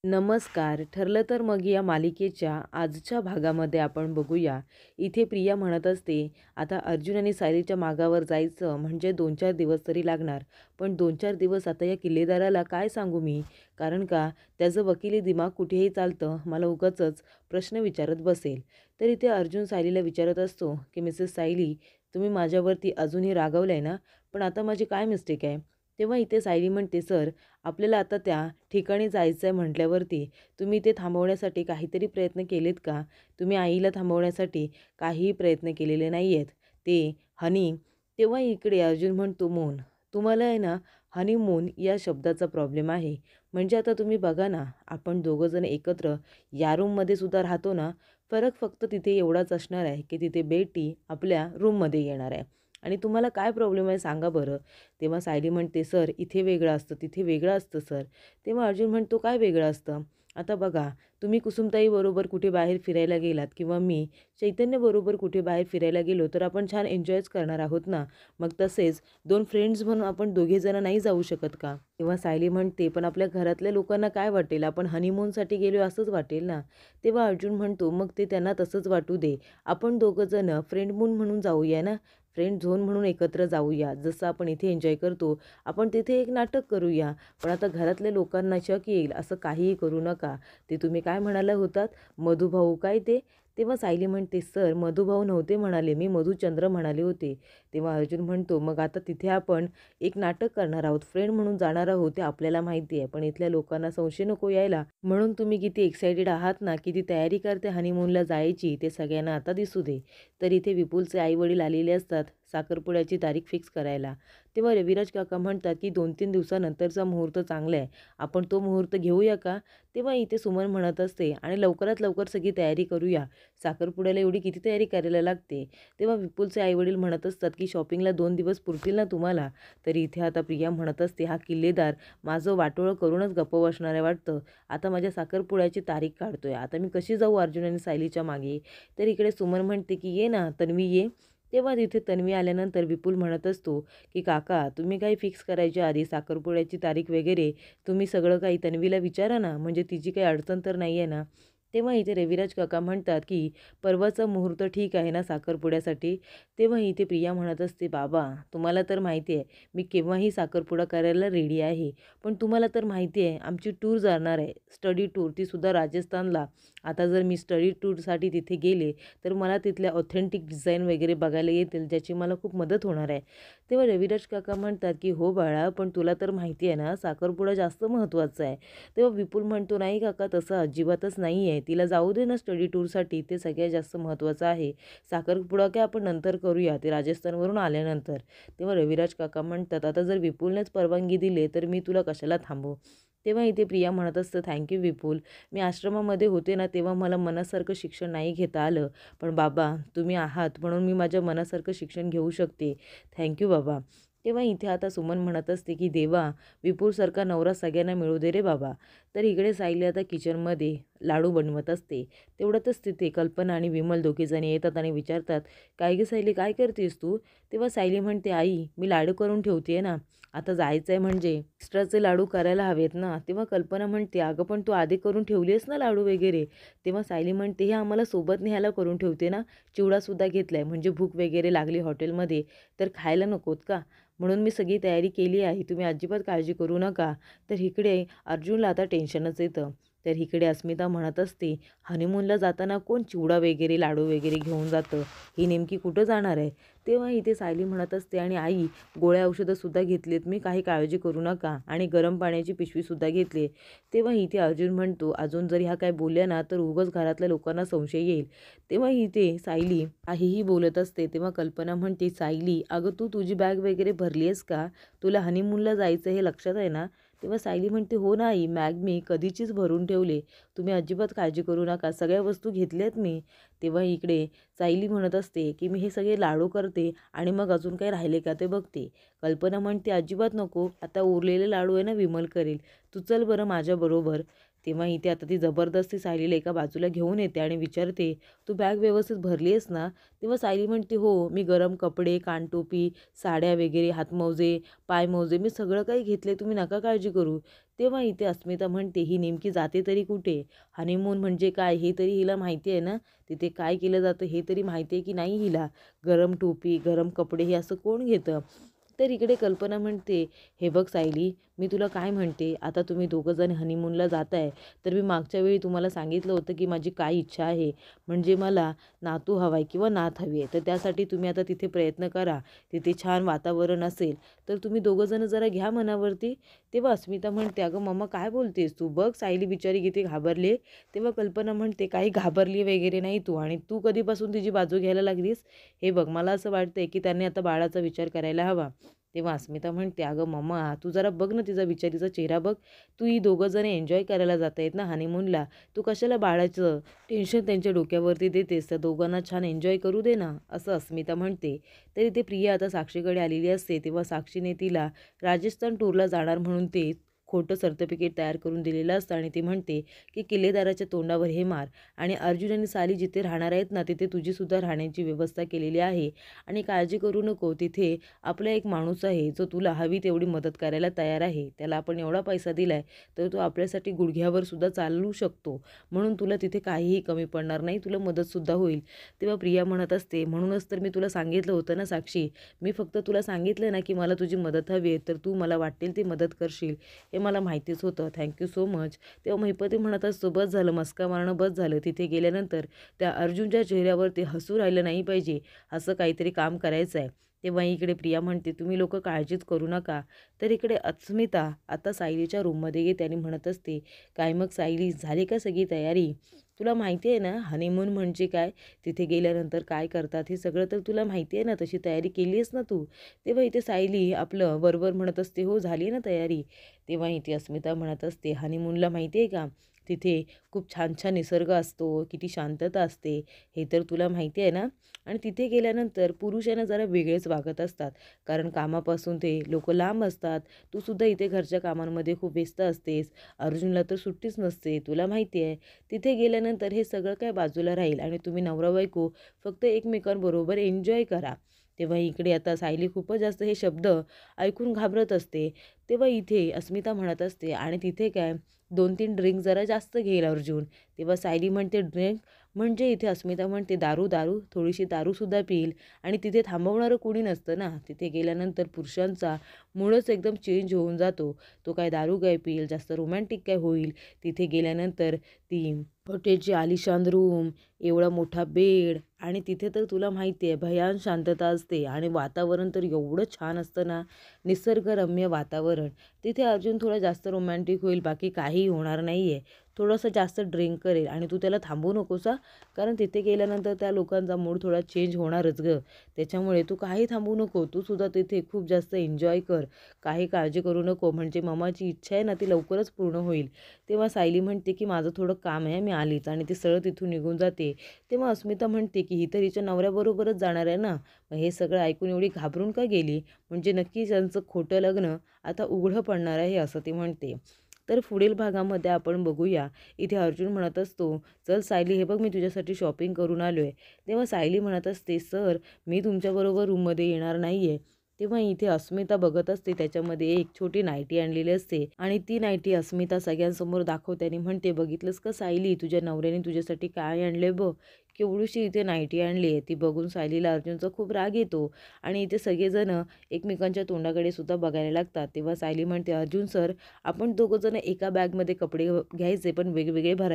नमस्कार. ठरलं तर मग या मालिकेच्या आजच्या भागामध्ये आपण बघूया. इथे प्रिया म्हणत असते, आता अर्जुन आणि सायलीच्या मागावर जायचं म्हणजे 2-4 दिवस तरी लागणार. पण 2-4 दिवस आता या किल्लेदाराला काय सांगू मी? कारण का त्याचं वकिली दिमाग कुठेही चालतं. मला उगाचच प्रश्न विचारत बसेल. तर इथे अर्जुन सायलीला विचारत असतो, की मिसेस सायली, तुम्ही माझ्यावरती अजूनही रागावलाय ना? पण आता माझी काय मिस्टेक आहे? तेव्हा इथे सायली म्हणते, सर, आपल्याला आता त्या ठिकाणी जायचं आहे म्हटल्यावरती तुम्ही ते थांबवण्यासाठी काहीतरी प्रयत्न केलेत का? तुम्ही आईला थांबवण्यासाठी काहीही प्रयत्न केलेले नाही आहेत. ते हनी तेव्हा इकडे अर्जुन म्हणतो, मौन. तुम्हाला आहे ना, हनीमून या शब्दाचा प्रॉब्लेम आहे. म्हणजे आता तुम्ही बघा ना, आपण दोघंजण एकत्र या रूममध्ये सुद्धा राहतो ना, फरक फक्त तिथे एवढाच असणार आहे, की तिथे बेटी आपल्या रूममध्ये येणार आहे. आणि तुम्हाला काय प्रॉब्लेम आहे सांगा बरं? तेव्हा सायली म्हणते, सर, इथे वेगळं असतं, तिथे वेगळं असतं सर. तेव्हा अर्जुन म्हणतो, काय वेगळं असतं? आता बघा, तुम्ही कुसुमताईबरोबर कुठे बाहेर फिरायला गेलात किंवा मी चैतन्यबरोबर कुठे बाहेर फिरायला गेलो तर आपण छान एन्जॉयच करणार आहोत ना. मग तसेच 2 फ्रेंड्स म्हणून आपण दोघेजण नाही जाऊ शकत का? तेव्हा सायली म्हणते, पण आपल्या घरातल्या लोकांना काय वाटेल? आपण हनीमूनसाठी गेलो असंच वाटेल ना. तेव्हा अर्जुन म्हणतो, मग ते त्यांना तसंच वाटू दे. आपण दोघंजणं फ्रेंड मून म्हणून जाऊया ना. फ्रेंड झोन म्हणून एकत्र जाऊया. जसं आपण इथे एन्जॉय करतो, आपण तिथे एक नाटक करूया. पण आता घरातल्या लोकांना शक येईल असं काहीही करू नका. ते तुम्ही काय म्हणाला होतात? मधुभाऊ काय ते? तेव्हा सायली म्हणते, सर, मधुभाऊ नव्हते म्हणाले मी, मधुचंद्र म्हणाले होते. तेव्हा अर्जुन म्हणतो, मग आता तिथे आपण एक नाटक करणार आहोत, फ्रेंड म्हणून जाणार आहोत, ते आपल्याला माहिती आहे. पण इथल्या लोकांना संशय नको यायला. म्हणून तुम्ही किती एक्सायटेड आहात ना, किती तयारी करते हनीमूनला जायची, ते सगळ्यांना आता दिसू दे. तर इथे विपुलचे आई-वडील आलेले असतात साखरपुड्याची तारीख फिक्स करायला. तेव्हा रविराज काका म्हणतात, की 2-3 दिवसानंतरचा मुहूर्त चांगला आहे. आपण तो मुहूर्त घेऊया का? तेव्हा इथे सुमन म्हणत असते, आणि लवकरात लवकर सगळी तयारी करूया. साखरपुड्याला एवढी किती तयारी करायला लागते? तेव्हा विपुलचे आईवडील म्हणत असतात, की शॉपिंगला 2 दिवस पुरतील ना तुम्हाला? तरी इथे आता प्रिया म्हणत असते, हा किल्लेदार माझं वाटोळं करूनच गप्प बसणार आहे वाटतं. आता माझ्या साखरपुड्याची तारीख काढतोय. आता मी कशी जाऊ अर्जुन आणि सायलीच्या मागे? तर इकडे सुमन म्हणते, की ये ना तन्वी, ये. तेव्हा तिथे तन्वी आल्यानंतर विपुल म्हणत असतो, की काका, तुम्ही काही फिक्स करायच्या आधी साखरपुड्याची तारीख वगैरे तुम्ही सगळं काही तन्वीला विचारा ना, म्हणजे तिची काही अडचण तर नाही आहे ना. तेव्हा इथे रविराज काका म्हणतात, की परवाचा मुहूर्त ठीक आहे ना साखरपुड्यासाठी? तेव्हा इथे प्रिया म्हणत असते, बाबा, तुम्हाला तर माहिती आहे मी केव्हाही साखरपुडा करायला रेडी आहे. पण तुम्हाला तर माहिती आहे आमची टूर जाणार आहे, स्टडी टूर, तीसुद्धा राजस्थानला. आता जर मी स्टडी टूरसाठी तिथे गेले तर मला तिथल्या ऑथेंटिक डिझाईन वगैरे बघायला येतील, ज्याची मला खूप मदत होणार आहे. तेव्हा रविराज काका म्हणतात, की हो बाळा, पण तुला तर माहिती आहे ना साखरपुडा जास्त महत्त्वाचा आहे. तेव्हा विपुल म्हणतो, नाही काका, तसं अजिबातच नाही आहे. तिला जाऊ दे ना स्टडी टूरसाठी, ते सगळ्यात जास्त महत्त्वाचं आहे. साखरपुडा काय आपण नंतर करूया, ते राजस्थानवरून आल्यानंतर. तेव्हा रविराज काका म्हणतात, आता जर विपुलनेच परवानगी दिली तर मी तुला कशाला थांबवू? तेव्हा इथे प्रिया म्हणत असतं, थँक्यू विपुल. मी आश्रमामध्ये होते ना तेव्हा मला मनासारखं शिक्षण नाही घेता आलं. पण बाबा, तुम्ही आहात म्हणून मी माझ्या मनासारखं शिक्षण घेऊ शकते. थँक्यू बाबा. तेव्हा इथे आता सुमन म्हणत असते, की देवा, विपुलसारखा नवरा सगळ्यांना मिळू दे रे बाबा. तर इकडे सायली आता किचनमध्ये लाडू बनवत असते. तेवढ्यातच तिथे कल्पना आणि विमल दोघेजणी येतात आणि विचारतात, काय गं सायली, काय करतेस तू? तेव्हा सायली म्हणते, आई, मी लाडू करून ठेवते ना. आता जायचं आहे म्हणजे एक्स्ट्राचे लाडू करायला हवेत ना. तेव्हा कल्पना म्हणते, अगं पण तू आधी करून ठेवली आहेस ना लाडू वगैरे. तेव्हा सायली म्हणते, हे आम्हाला सोबत न्यायला करून ठेवते ना. चिवडासुद्धा घेतला आहे, म्हणजे भूक वगैरे लागली हॉटेलमध्ये तर खायला नकोत का? म्हणून मी सगळी तयारी केली आहे, तुम्ही अजिबात काळजी करू नका. तर इकडे अर्जुनला आता टेन्शनच येतं. तर इकडे अस्मिता म्हणत असते, हनीमूनला जाताना कोण चिवडा वगैरे लाडू वगैरे घेऊन जातं? ही नेमकी कुठं जाणार आहे? तेव्हा इथे सायली म्हणत असते, आणि आई, गोळ्या औषधंसुद्धा घेतलीत मी, काही काळजी करू नका, आणि गरम पाण्याची पिशवीसुद्धा घेतली. तेव्हा इथे अर्जुन म्हणतो, अजून जर ह्या काय बोलल्या ना तर उगाच घरातल्या लोकांना संशय येईल. तेव्हा इथे सायली काहीही बोलत असते. तेव्हा कल्पना म्हणते, सायली, अगं तू तुझी बॅग वगैरे भरली आहेस का? तुला हनीमूनला जायचं हे लक्षात आहे ना? तेव्हा सायली म्हणते, हो ना आई, बॅग मी कधीचीच भरून ठेवले, तुम्ही अजिबात काळजी करू नका, सगळ्या वस्तू घेतल्यात मी. तेव्हा इकडे सायली म्हणत असते, की मी हे सगळे लाडू करते आणि मग अजून काही राहिले का ते बघते. कल्पना म्हणते, अजिबात नको, आता उरलेले लाडू आहे ना विमल करेल, तू चल बरं माझ्याबरोबर. तेव्हा इथे आता ती जबरदस्ती सायलीला एका बाजूला घेऊन येते आणि विचारते, "तू बॅग व्यवस्थित भरली आहेस ना?" तेव्हा सायली म्हणते, "हो, मी गरम कपडे, कानटोपी, साड्या वगैरे, हातमोजे, पायमोजे मी सगळं काही घेतले. तुम्ही नका काळजी करू." तेव्हा इथे अस्मिता म्हणते, "ही नेमकी जाते तरी कुठे? हनीमून म्हणजे काय हे तरी हिला माहिती आहे ना? तिथे काय केलं जातं हे तरी माहिती आहे की नाही हिला? गरम टोपी, गरम कपडे हे असं कोण घेतं?" तर इकडे कल्पना म्हणते, "हे बघ सायली, मी तुला काय म्हणते, आता तुम्ही दोघं जण हनीमूनला जाताय, तर मी मागच्या वेळी तुम्हाला सांगितलं होतं की माझी काय इच्छा आहे. म्हणजे मला नातू हवा आहे किंवा नात हवी आहे. तर त्यासाठी तुम्ही आता तिथे प्रयत्न करा. तिथे छान वातावरण असेल, तर तुम्ही दोघं जण जरा घ्या मनावरती." तेव्हा अस्मिता म्हणते, "अगं मम्मा काय बोलतेस तू? बघ सायली बिचारी किती घाबरली." तेव्हा कल्पना म्हणते, "काही घाबरली वगैरे नाही तू आणि तू कधीपासून तिची बाजू घ्यायला लागलीस? हे बघ मला असं वाटतंय की त्यांनी आता बाळाचा विचार करायला हवा." तेव्हा अस्मिता म्हणते, "अगं मम्मा तू जरा बघ ना तिचा विचारीचा चेहरा बघ. तू ही दोघं जण एन्जॉय करायला जात आहेत ना हनीमूनला. तू कशाला बाळाचं टेन्शन त्यांच्या डोक्यावरती देतेस? त्या दोघांना छान एन्जॉय करू दे ना." असं अस्मिता म्हणते. तरी ते प्रिया आता साक्षीकडे आलेली असते. तेव्हा साक्षीने तिला राजस्थान टूरला जाणार म्हणून ते खोटं सर्टिफिकेट तयार करून दिलेलं असतं आणि ती म्हणते की किल्लेदाराच्या तोंडावर हे मार आणि अर्जुन आणि साली जिथे राहणार आहेत ना तिथे तुझीसुद्धा राहण्याची व्यवस्था केलेली आहे आणि काळजी करू नको. तिथे आपला एक माणूस आहे जो तुला हवी तेवढी मदत करायला तयार आहे. त्याला आपण एवढा पैसा दिलाय तर तो आपल्यासाठी गुडघ्यावर सुद्धा चालू शकतो. म्हणून तुला तिथे काहीही कमी पडणार नाही. तुला मदतसुद्धा होईल. तेव्हा प्रिया म्हणत असते, "म्हणूनच तर मी तुला सांगितलं होतं ना साक्षी. मी फक्त तुला सांगितलं ना की मला तुझी मदत हवी आहे तर तू मला वाटेल ती मदत करशील. हे मला माहितीच होतं. Thank so much." तेव्हा महिपती म्हणत असतो, "बस झालं मस्का मारणं बस झालं. तिथे गेल्यानंतर त्या अर्जुनच्या चेहऱ्यावर ते हसू राहिलं नाही पाहिजे. असं काहीतरी काम करायचं आहे." तेव्हा इकडे प्रिया म्हणते, "तुम्ही लोकं काळजीच करू नका." तर इकडे अस्मिता आता सायलीच्या रूममध्ये येते आणि म्हणत असते, "काय मग सायली झाली का सगळी तयारी? तुला माहिती आहे ना हनीमून म्हणजे काय? तिथे गेल्यानंतर काय करतात हे सगळं तर तुला माहिती आहे ना? तशी तयारी केली आहेस ना तू?" तेव्हा इथे सायली आपलं वरवर म्हणत असते, "हो झाली आहे ना तयारी." तेव्हा इथे अस्मिता म्हणत असते, "हनीमूनला माहिती आहे का? तिथे खूप छान छान निसर्ग असतो, किती शांतता असते, हे तर तुला माहिती आहे ना? आणि तिथे गेल्यानंतर पुरुष आहे ना जरा वेगळेच वागत असतात. कारण कामापासून ते लोकं लांब असतात. तू सुद्धा इथे घरच्या कामांमध्ये खूप व्यस्त असतेस. अर्जुनला तर सुट्टीच नसते, तुला माहिती आहे. तिथे गेल्यानंतर हे सगळं काय बाजूला राहील आणि तुम्ही नवरा-बायको फक्त एकमेकांबरोबर एन्जॉय करा." तेव्हा इकडे आता सायली खूपच जास्त हे शब्द ऐकून घाबरत असते. तेव्हा इथे अस्मिता म्हणत असते, "आणि तिथे काय 2-3 ड्रिंक जरा जास्त घेईल अर्जुन." तेव्हा सायली म्हणते, "ड्रिंक म्हणजे?" इथे अस्मिता म्हणते, "दारू, दारू. थोडीशी दारूसुद्धा पिईल." आणि तिथे थांबवणारं कोणी नसतं ना. तिथे गेल्यानंतर पुरुषांचा मूडच एकदम चेंज होऊन जातो. तो काय दारू काय पिईल, जास्त रोमॅन्टिक काय होईल. तिथे गेल्यानंतर ती हॉटेलची आलिशान रूम, एवढा मोठा बेड आणि तिथे तर तुला माहिती आहे भयान शांतता असते आणि वातावरण तर एवढं छान असतं ना, निसर्गरम्य वातावरण. तिथे अर्जुन थोडा जास्त रोमॅन्टिक होईल, बाकी काहीही होणार नाही आहे. थोडंसं जास्त ड्रिंक करेल आणि तू त्याला थांबवू नकोस हां. कारण तिथे गेल्यानंतर त्या लोकांचा मूड थोडा चेंज होणारच गं. त्याच्यामुळे तू काही थांबवू नको. तू सुद्धा तिथे खूप जास्त एन्जॉय कर. काही काळजी करू नको. म्हणजे मम्माची इच्छा आहे ना, ती लवकरच पूर्ण होईल." तेव्हा सायली म्हणते, की "माझं थोडं काम आहे, मी आलीच." आणि ती सरळ तिथून निघून जाते. तेव्हा अस्मिता म्हणते, की "ही तर हिच्या नवऱ्याबरोबरच जाणार आहे ना, मग हे सगळं ऐकून एवढी घाबरून का गेली? म्हणजे नक्कीच त्यांचं खोटं लग्न आता उघडं पडणार आहे." असं ती म्हणते. तर पुढील भागामध्ये आपण बघूया. इथे अर्जुन म्हणत असतो, "चल सायली, हे बघ मी तुझ्यासाठी शॉपिंग करून आलोय." तेव्हा सायली म्हणत असते, "सर, मी तुमच्याबरोबर रूममध्ये येणार नाहीये." तेव्हा इथे अस्मिता बघत असते, त्याच्यामध्ये एक छोटी नाईटी आणलेली असते आणि ती नाईटी अस्मिता सगळ्यांसमोर दाखवते आणि म्हणते, "बघितलंस का सायली, तुझ्या नवऱ्याने तुझ्यासाठी काय आणले बघ." केवढीशी इथे नाईटी आणली आहे. ती बघून सायलीला अर्जुनचा खूप राग येतो आणि इथे सगळेजण एकमेकांच्या तोंडाकडे सुद्धा बघायला लागतात. तेव्हा सायली म्हणते, "अर्जुन सर, आपण दोघं जण एका बॅगमध्ये कपडे घ्यायचे पण वेगवेगळे भरायचे."